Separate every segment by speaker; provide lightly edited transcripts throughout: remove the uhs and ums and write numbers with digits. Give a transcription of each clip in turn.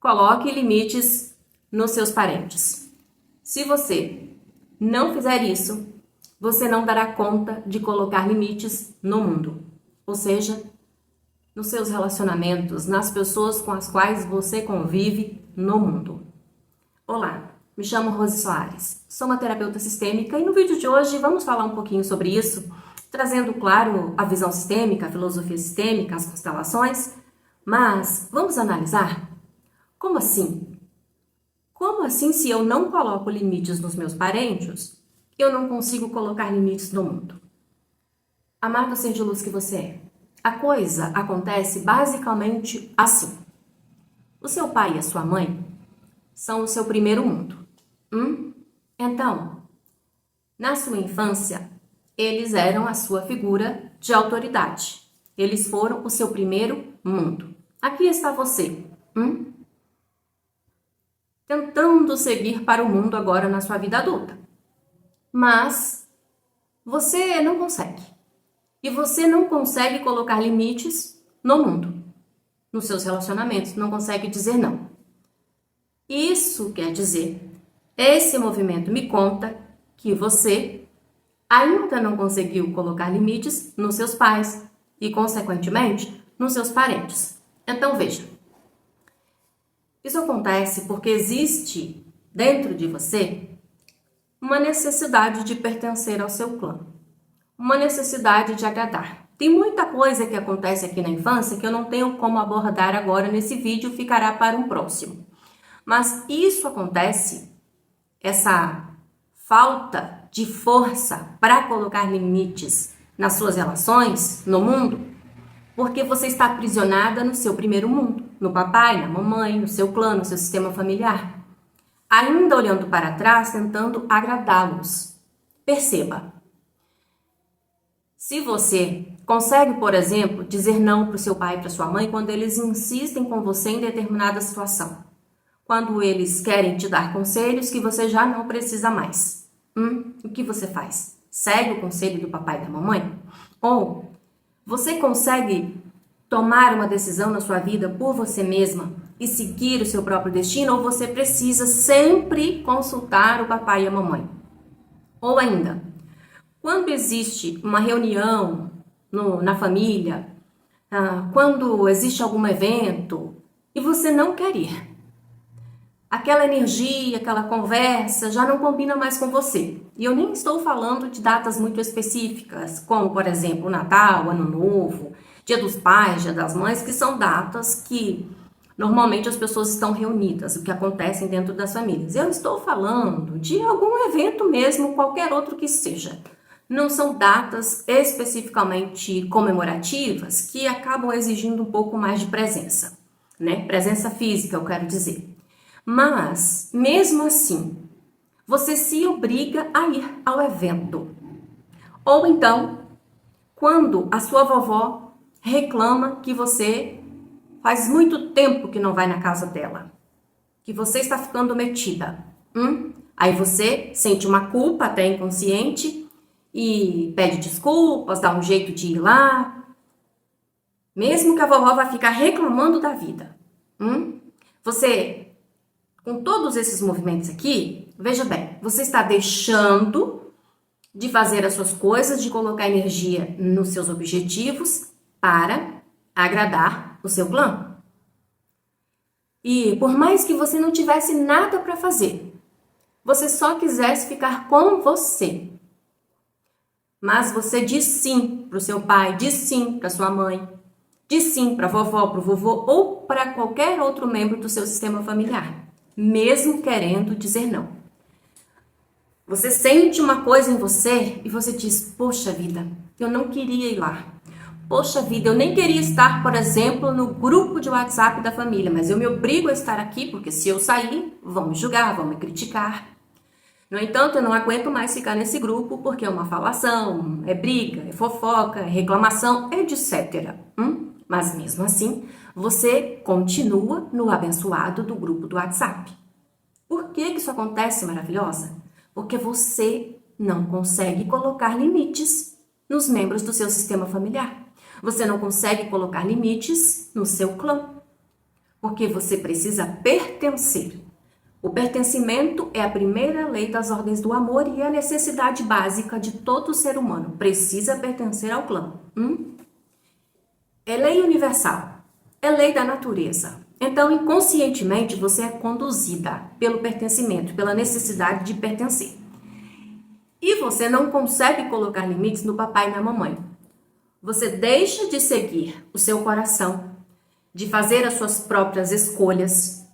Speaker 1: Coloque limites nos seus parentes. Se você não fizer isso, você não dará conta de colocar limites no mundo. Ou seja, nos seus relacionamentos, nas pessoas com as quais você convive no mundo. Olá, me chamo Rose Soares, sou uma terapeuta sistêmica e no vídeo de hoje vamos falar um pouquinho sobre isso, trazendo, claro, a visão sistêmica, a filosofia sistêmica, as constelações, mas vamos analisar como assim? Como assim se eu não coloco limites nos meus parentes, eu não consigo colocar limites no mundo? Amado ser de luz que você é, a coisa acontece basicamente assim. O seu pai e a sua mãe são o seu primeiro mundo. Então, na sua infância, eles eram a sua figura de autoridade. Eles foram o seu primeiro mundo. Aqui está você, tentando seguir para o mundo agora na sua vida adulta. Mas você não consegue. E você não consegue colocar limites no mundo, nos seus relacionamentos, não consegue dizer não. Isso quer dizer, esse movimento me conta que você ainda não conseguiu colocar limites nos seus pais e, consequentemente, nos seus parentes. Então, veja, isso acontece porque existe dentro de você uma necessidade de pertencer ao seu clã, uma necessidade de agradar. Tem muita coisa que acontece aqui na infância que eu não tenho como abordar agora nesse vídeo, ficará para um próximo. Mas isso acontece, essa falta de força para colocar limites nas suas relações, no mundo, porque você está aprisionada no seu primeiro mundo, no papai, na mamãe, no seu clã, no seu sistema familiar. Ainda olhando para trás, tentando agradá-los. Perceba, se você consegue, por exemplo, dizer não para o seu pai e para sua mãe quando eles insistem com você em determinada situação, quando eles querem te dar conselhos que você já não precisa mais, o que você faz? Segue o conselho do papai e da mamãe? Ou você consegue tomar uma decisão na sua vida por você mesma e seguir o seu próprio destino, ou você precisa sempre consultar o papai e a mamãe? Ou ainda, quando existe uma reunião na família, quando existe algum evento e você não quer ir, aquela energia, aquela conversa já não combina mais com você. E eu nem estou falando de datas muito específicas, como, por exemplo, Natal, Ano Novo, Dia dos Pais, Dia das Mães, que são datas que normalmente as pessoas estão reunidas, o que acontece dentro das famílias. Eu estou falando de algum evento mesmo, qualquer outro que seja. Não são datas especificamente comemorativas que acabam exigindo um pouco mais de presença, né? Presença física, eu quero dizer. Mas, mesmo assim, você se obriga a ir ao evento. Ou então, quando a sua vovó reclama que você faz muito tempo que não vai na casa dela, que você está ficando metida. Aí você sente uma culpa até inconsciente e pede desculpas, dá um jeito de ir lá, mesmo que a vovó vá ficar reclamando da vida. Você, com todos esses movimentos aqui, veja bem, você está deixando de fazer as suas coisas, de colocar energia nos seus objetivos para agradar o seu clã. E por mais que você não tivesse nada para fazer, você só quisesse ficar com você, mas você diz sim para o seu pai, diz sim para sua mãe, diz sim para a vovó, para o vovô ou para qualquer outro membro do seu sistema familiar, mesmo querendo dizer não. Você sente uma coisa em você e você diz, poxa vida, eu não queria ir lá. Poxa vida, eu nem queria estar, por exemplo, no grupo de WhatsApp da família, mas eu me obrigo a estar aqui porque se eu sair, vão me julgar, vão me criticar. No entanto, eu não aguento mais ficar nesse grupo porque é uma falação, é briga, é fofoca, é reclamação, etc. Mas mesmo assim, você continua no abençoado do grupo do WhatsApp. Por que isso acontece, maravilhosa? Porque você não consegue colocar limites nos membros do seu sistema familiar. Você não consegue colocar limites no seu clã. Porque você precisa pertencer. O pertencimento é a primeira lei das ordens do amor e é a necessidade básica de todo ser humano. Precisa pertencer ao clã. É lei universal. É lei da natureza. Então, inconscientemente, você é conduzida pelo pertencimento, pela necessidade de pertencer. E você não consegue colocar limites no papai e na mamãe. Você deixa de seguir o seu coração, de fazer as suas próprias escolhas,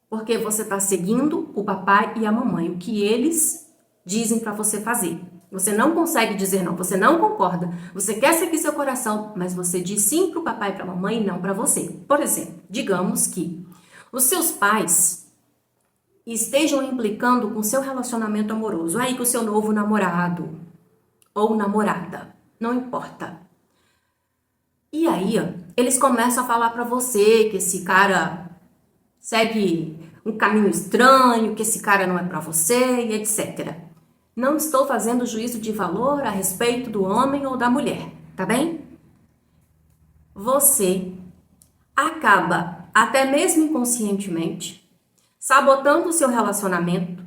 Speaker 1: porque você está seguindo o papai e a mamãe, o que eles dizem para você fazer. Você não consegue dizer não, você não concorda, você quer seguir seu coração, mas você diz sim para o papai e para a mamãe e não para você. Por exemplo, digamos que os seus pais estejam implicando com seu relacionamento amoroso, aí com o seu novo namorado ou namorada, não importa. E aí, eles começam a falar para você que esse cara segue um caminho estranho, que esse cara não é para você e etc. Não estou fazendo juízo de valor a respeito do homem ou da mulher, tá bem? Você acaba, até mesmo inconscientemente, sabotando o seu relacionamento,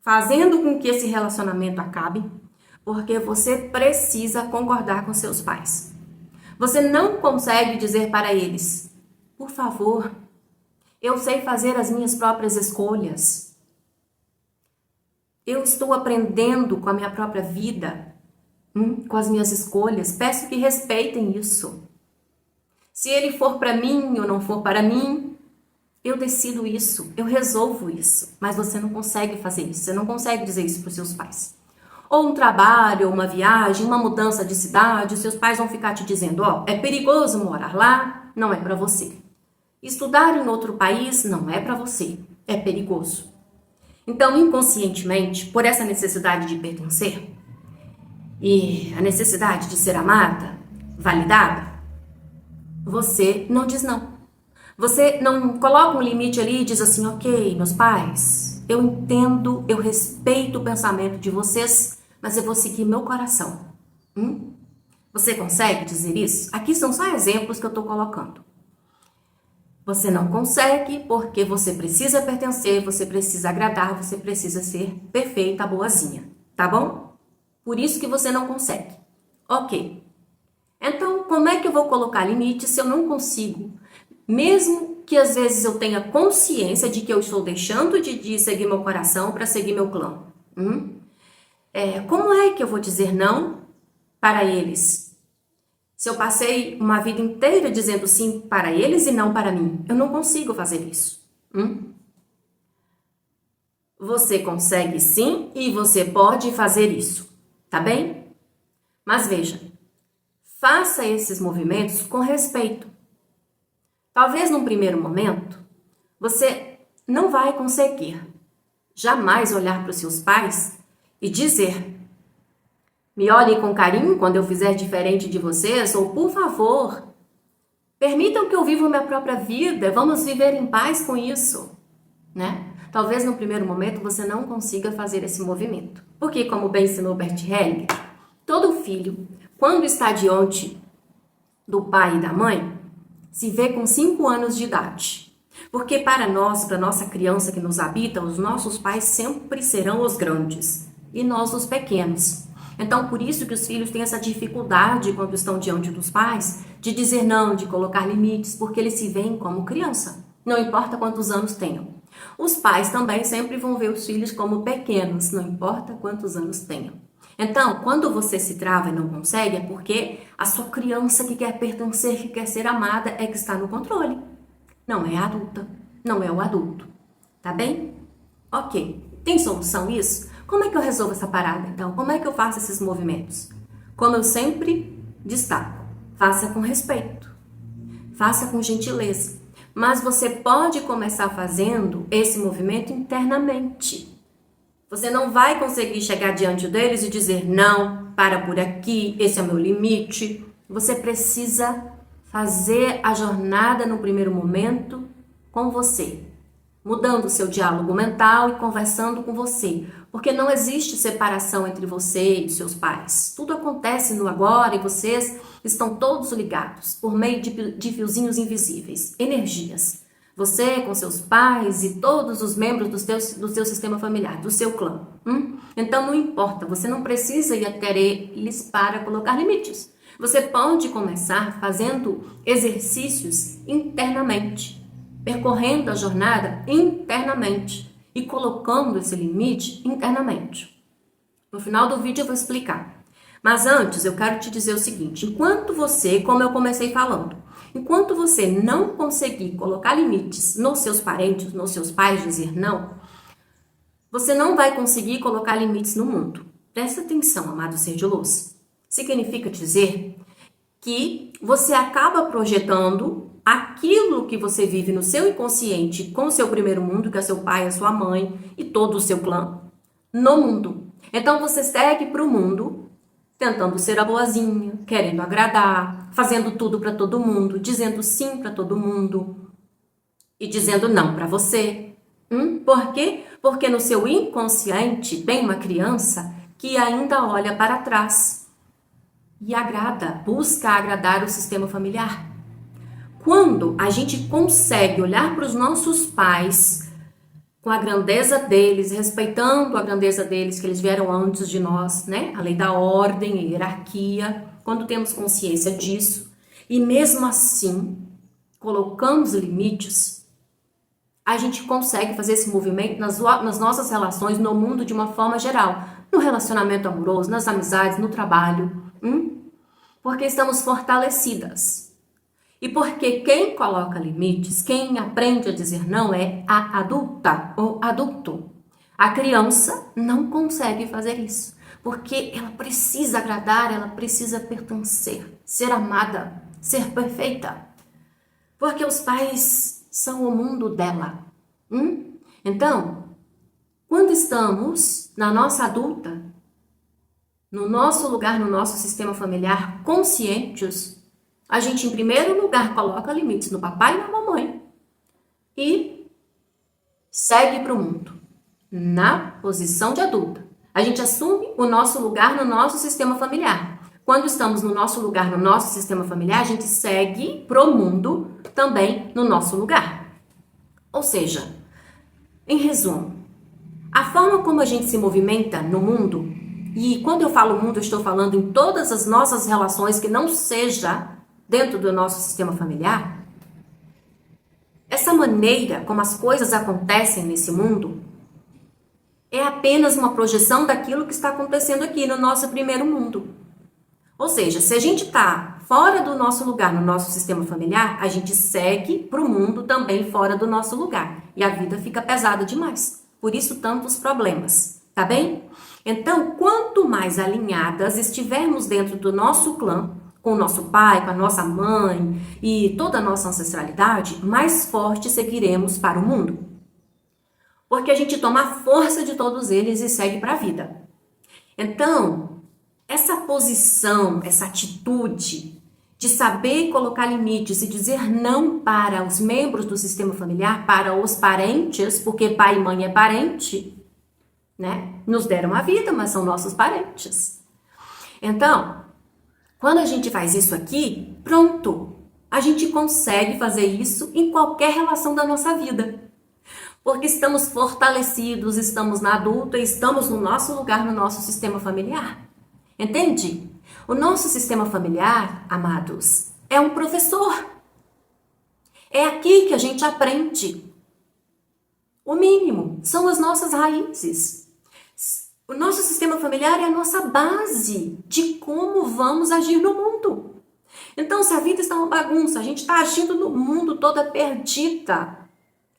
Speaker 1: fazendo com que esse relacionamento acabe, porque você precisa concordar com seus pais. Você não consegue dizer para eles, por favor, eu sei fazer as minhas próprias escolhas. Eu estou aprendendo com a minha própria vida, com as minhas escolhas. Peço que respeitem isso. Se ele for para mim ou não for para mim, eu decido isso, eu resolvo isso. Mas você não consegue fazer isso, você não consegue dizer isso para os seus pais. Ou um trabalho, ou uma viagem, uma mudança de cidade, os seus pais vão ficar te dizendo, é perigoso morar lá, não é para você. Estudar em outro país não é para você, é perigoso. Então, inconscientemente, por essa necessidade de pertencer e a necessidade de ser amada, validada, você não diz não. Você não coloca um limite ali e diz assim, ok, meus pais, eu entendo, eu respeito o pensamento de vocês, mas eu vou seguir meu coração. Você consegue dizer isso? Aqui são só exemplos que eu estou colocando. Você não consegue porque você precisa pertencer, você precisa agradar, você precisa ser perfeita, boazinha, tá bom? Por isso que você não consegue. Ok. Então, como é que eu vou colocar limite se eu não consigo? Mesmo que às vezes eu tenha consciência de que eu estou deixando de seguir meu coração para seguir meu clã. Como é que eu vou dizer não para eles? Se eu passei uma vida inteira dizendo sim para eles e não para mim, eu não consigo fazer isso. Você consegue sim e você pode fazer isso, tá bem? Mas veja, faça esses movimentos com respeito. Talvez num primeiro momento, você não vai conseguir jamais olhar para os seus pais e dizer: me olhem com carinho quando eu fizer diferente de vocês, ou por favor, permitam que eu viva minha própria vida, vamos viver em paz com isso, né? Talvez no primeiro momento você não consiga fazer esse movimento, porque como bem ensinou Bert Hellinger, todo filho, quando está diante do pai e da mãe, se vê com 5 anos de idade. Porque para nós, para nossa criança que nos habita, os nossos pais sempre serão os grandes e nós os pequenos. Então, por isso que os filhos têm essa dificuldade quando estão diante dos pais de dizer não, de colocar limites, porque eles se veem como criança, não importa quantos anos tenham. Os pais também sempre vão ver os filhos como pequenos, não importa quantos anos tenham. Então, quando você se trava e não consegue, é porque a sua criança que quer pertencer, que quer ser amada, é que está no controle. Não é a adulta, não é o adulto. Tá bem? Ok. Tem solução isso? Como é que eu resolvo essa parada, então? Como é que eu faço esses movimentos? Como eu sempre destaco, faça com respeito, faça com gentileza. Mas você pode começar fazendo esse movimento internamente. Você não vai conseguir chegar diante deles e dizer, não, para por aqui, esse é o meu limite. Você precisa fazer a jornada no primeiro momento com você, mudando o seu diálogo mental e conversando com você. Porque não existe separação entre você e seus pais. Tudo acontece no agora e vocês estão todos ligados por meio de fiozinhos invisíveis, energias. Você com seus pais e todos os membros do seu sistema familiar, do seu clã. Então não importa, você não precisa ir até eles para colocar limites. Você pode começar fazendo exercícios internamente, percorrendo a jornada internamente e colocando esse limite internamente. No final do vídeo eu vou explicar. Mas antes eu quero te dizer o seguinte, enquanto você, como eu comecei falando, enquanto você não conseguir colocar limites nos seus parentes, nos seus pais, dizer não, você não vai conseguir colocar limites no mundo. Presta atenção, amado ser de luz. Significa dizer que você acaba projetando aquilo que você vive no seu inconsciente com o seu primeiro mundo, que é seu pai, a sua mãe e todo o seu clã, no mundo. Então você segue para o mundo tentando ser a boazinha, querendo agradar, fazendo tudo para todo mundo, dizendo sim para todo mundo e dizendo não para você. Por quê? Porque no seu inconsciente tem uma criança que ainda olha para trás e busca agradar o sistema familiar. Quando a gente consegue olhar para os nossos pais com a grandeza deles, respeitando a grandeza deles, que eles vieram antes de nós, né? A lei da ordem, a hierarquia, quando temos consciência disso, e mesmo assim, colocamos limites, a gente consegue fazer esse movimento nas nossas relações, no mundo de uma forma geral, no relacionamento amoroso, nas amizades, no trabalho, porque estamos fortalecidas. E porque quem coloca limites, quem aprende a dizer não é a adulta ou adulto. A criança não consegue fazer isso, porque ela precisa agradar, ela precisa pertencer, ser amada, ser perfeita. Porque os pais são o mundo dela. Então, quando estamos na nossa adulta, no nosso lugar, no nosso sistema familiar, conscientes, a gente, em primeiro lugar, coloca limites no papai e na mamãe e segue para o mundo, na posição de adulta. A gente assume o nosso lugar no nosso sistema familiar. Quando estamos no nosso lugar, no nosso sistema familiar, a gente segue para o mundo também no nosso lugar. Ou seja, em resumo, a forma como a gente se movimenta no mundo, e quando eu falo mundo, eu estou falando em todas as nossas relações que não seja dentro do nosso sistema familiar, essa maneira como as coisas acontecem nesse mundo é apenas uma projeção daquilo que está acontecendo aqui no nosso primeiro mundo. Ou seja, se a gente está fora do nosso lugar no nosso sistema familiar, a gente segue para o mundo também fora do nosso lugar. E a vida fica pesada demais. Por isso, tantos problemas. Tá bem? Então, quanto mais alinhadas estivermos dentro do nosso clã, com o nosso pai, com a nossa mãe e toda a nossa ancestralidade, mais forte seguiremos para o mundo. Porque a gente toma a força de todos eles e segue para a vida. Então, essa posição, essa atitude de saber colocar limites e dizer não para os membros do sistema familiar, para os parentes, porque pai e mãe é parente, né? Nos deram a vida, mas são nossos parentes. Então, quando a gente faz isso aqui, pronto, a gente consegue fazer isso em qualquer relação da nossa vida. Porque estamos fortalecidos, estamos na adulta, estamos no nosso lugar, no nosso sistema familiar. Entende? O nosso sistema familiar, amados, é um professor. É aqui que a gente aprende. O mínimo são as nossas raízes. O nosso sistema familiar é a nossa base de como vamos agir no mundo. Então, se a vida está uma bagunça, a gente está agindo no mundo toda perdida,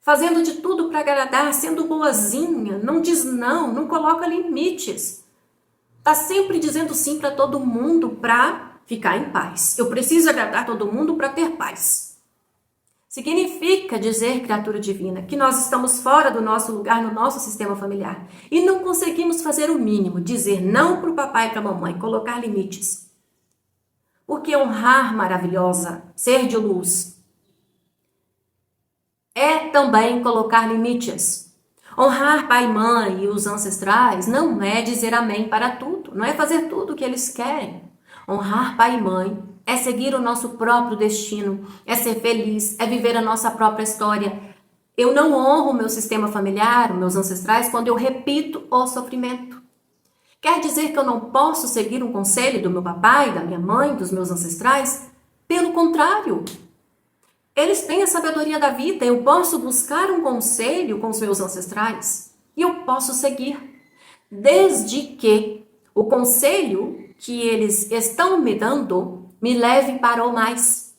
Speaker 1: fazendo de tudo para agradar, sendo boazinha, não diz não, não coloca limites. Está sempre dizendo sim para todo mundo para ficar em paz. Eu preciso agradar todo mundo para ter paz. Significa dizer, criatura divina, que nós estamos fora do nosso lugar no nosso sistema familiar e não conseguimos fazer o mínimo, dizer não para o papai e para a mamãe, colocar limites. Porque honrar, maravilhosa, ser de luz, é também colocar limites. Honrar pai e mãe e os ancestrais não é dizer amém para tudo, não é fazer tudo o que eles querem. Honrar pai e mãe é seguir o nosso próprio destino, é ser feliz, é viver a nossa própria história, Eu não honro o meu sistema familiar, os meus ancestrais, quando eu repito o sofrimento. Quer dizer que eu não posso seguir um conselho do meu papai, da minha mãe, dos meus ancestrais? Pelo contrário, eles têm a sabedoria da vida. Eu posso buscar um conselho com os meus ancestrais e eu posso seguir, desde que o conselho que eles estão me dando me leve para o mais.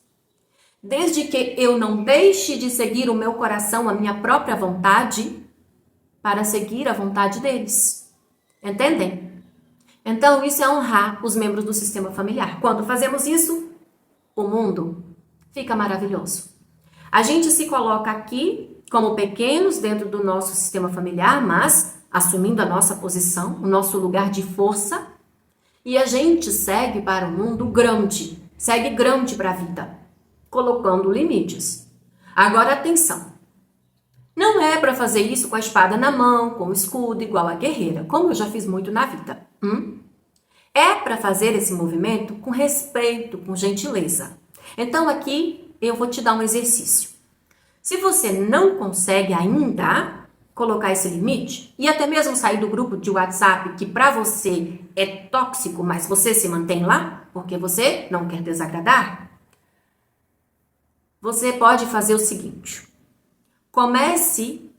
Speaker 1: Desde que eu não deixe de seguir o meu coração, a minha própria vontade, para seguir a vontade deles. Entendem? Então, isso é honrar os membros do sistema familiar. Quando fazemos isso, o mundo fica maravilhoso. A gente se coloca aqui como pequenos dentro do nosso sistema familiar, mas assumindo a nossa posição, o nosso lugar de força, e a gente segue para o mundo grande, segue grande para a vida, colocando limites. Agora, atenção. Não é para fazer isso com a espada na mão, com o escudo, igual a guerreira, como eu já fiz muito na vida. É para fazer esse movimento com respeito, com gentileza. Então, aqui eu vou te dar um exercício. Se você não consegue ainda colocar esse limite, e até mesmo sair do grupo de WhatsApp, que para você é tóxico, mas você se mantém lá, porque você não quer desagradar, você pode fazer o seguinte. Comece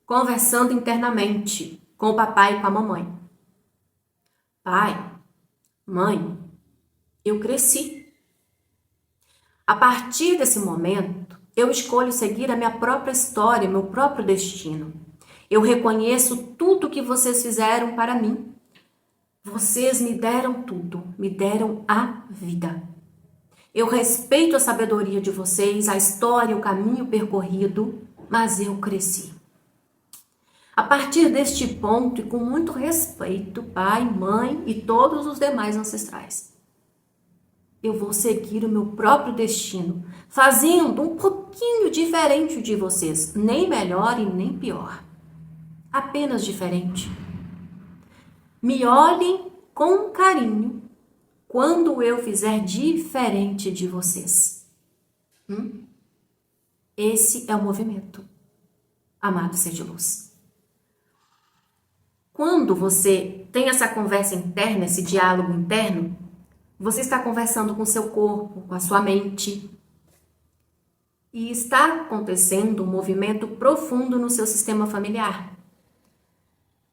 Speaker 1: conversando internamente com o papai e com a mamãe. Pai, mãe, eu cresci. A partir desse momento, eu escolho seguir a minha própria história, meu próprio destino. Eu reconheço tudo que vocês fizeram para mim. Vocês me deram tudo, me deram a vida. Eu respeito a sabedoria de vocês, a história, o caminho percorrido, mas eu cresci. A partir deste ponto, e com muito respeito, pai, mãe e todos os demais ancestrais, eu vou seguir o meu próprio destino, fazendo um pouquinho diferente de vocês, nem melhor e nem pior, apenas diferente. Me olhem com carinho quando eu fizer diferente de vocês. Esse é o movimento, amado ser de luz. Quando você tem essa conversa interna, esse diálogo interno, você está conversando com o seu corpo, com a sua mente. E está acontecendo um movimento profundo no seu sistema familiar.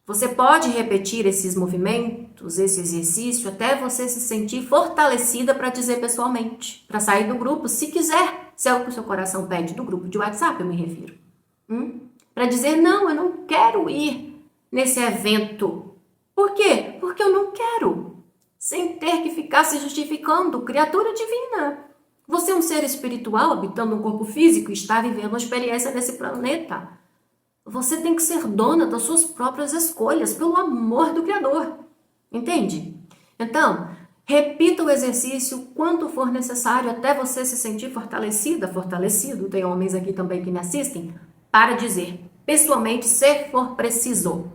Speaker 1: Você pode repetir esses movimentos, esse exercício, até você se sentir fortalecida para dizer pessoalmente, para sair do grupo, se quiser, se é o que o seu coração pede, do grupo de WhatsApp, eu me refiro. Para dizer, não, eu não quero ir nesse evento. Por quê? Porque eu não quero. Sem ter que ficar se justificando, criatura divina. Você é um ser espiritual habitando um corpo físico e está vivendo uma experiência nesse planeta. Você tem que ser dona das suas próprias escolhas, pelo amor do Criador. Entende? Então, repita o exercício quanto for necessário até você se sentir fortalecida, fortalecido. Tem homens aqui também que me assistem, para dizer, pessoalmente, se for preciso.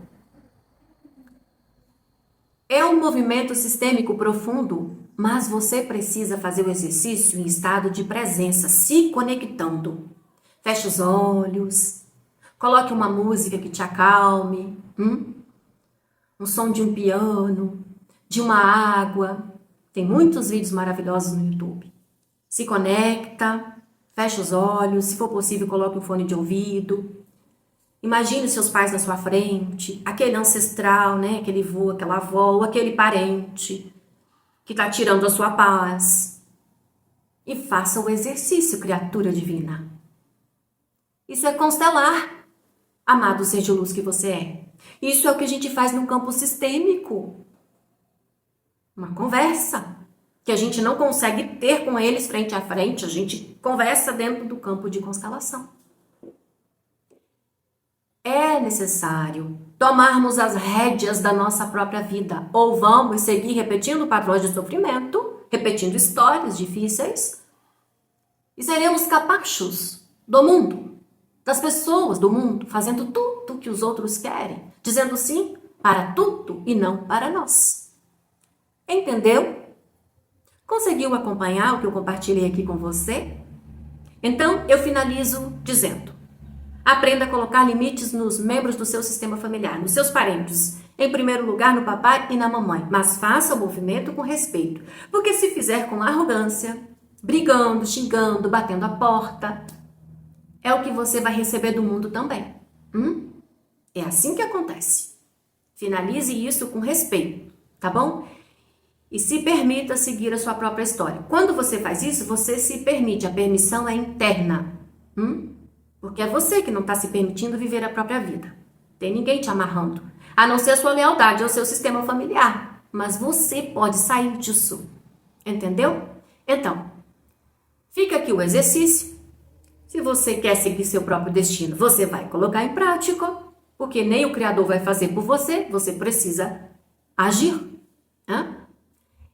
Speaker 1: É um movimento sistêmico profundo, mas você precisa fazer o exercício em estado de presença, se conectando. Feche os olhos, coloque uma música que te acalme, um som de um piano, de uma água. Tem muitos vídeos maravilhosos no YouTube. Se conecta, feche os olhos, se for possível, coloque um fone de ouvido. Imagine os seus pais na sua frente, aquele ancestral, né? Aquele vô, aquela avó, ou aquele parente que está tirando a sua paz. E faça o exercício, criatura divina. Isso é constelar, amado ser de luz que você é. Isso é o que a gente faz no campo sistêmico. Uma conversa que a gente não consegue ter com eles frente a frente, a gente conversa dentro do campo de constelação. É necessário tomarmos as rédeas da nossa própria vida, ou vamos seguir repetindo padrões de sofrimento, repetindo histórias difíceis, e seremos capachos do mundo, das pessoas do mundo, fazendo tudo o que os outros querem, dizendo sim para tudo e não para nós. Entendeu? Conseguiu acompanhar o que eu compartilhei aqui com você? Então, eu finalizo dizendo: Aprenda a colocar limites nos membros do seu sistema familiar, nos seus parentes. Em primeiro lugar, no papai e na mamãe. Mas faça o movimento com respeito. Porque se fizer com arrogância, brigando, xingando, batendo a porta, é o que você vai receber do mundo também. É assim que acontece. Finalize isso com respeito, tá bom? E se permita seguir a sua própria história. Quando você faz isso, você se permite. A permissão é interna. Porque é você que não está se permitindo viver a própria vida. Tem ninguém te amarrando. A não ser a sua lealdade ao seu sistema familiar. Mas você pode sair disso. Entendeu? Então, fica aqui o exercício. Se você quer seguir seu próprio destino, você vai colocar em prática. Porque nem o Criador vai fazer por você. Você precisa agir.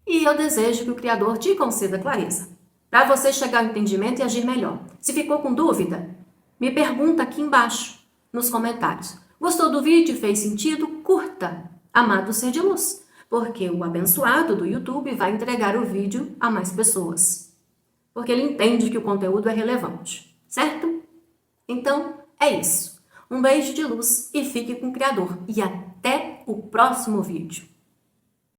Speaker 1: E eu desejo que o Criador te conceda clareza, para você chegar ao entendimento e agir melhor. Se ficou com dúvida, me pergunta aqui embaixo, nos comentários. Gostou do vídeo? Fez sentido? Curta, amado ser de luz, porque o abençoado do YouTube vai entregar o vídeo a mais pessoas, porque ele entende que o conteúdo é relevante, certo? Então, é isso. Um beijo de luz e fique com o Criador. E até o próximo vídeo.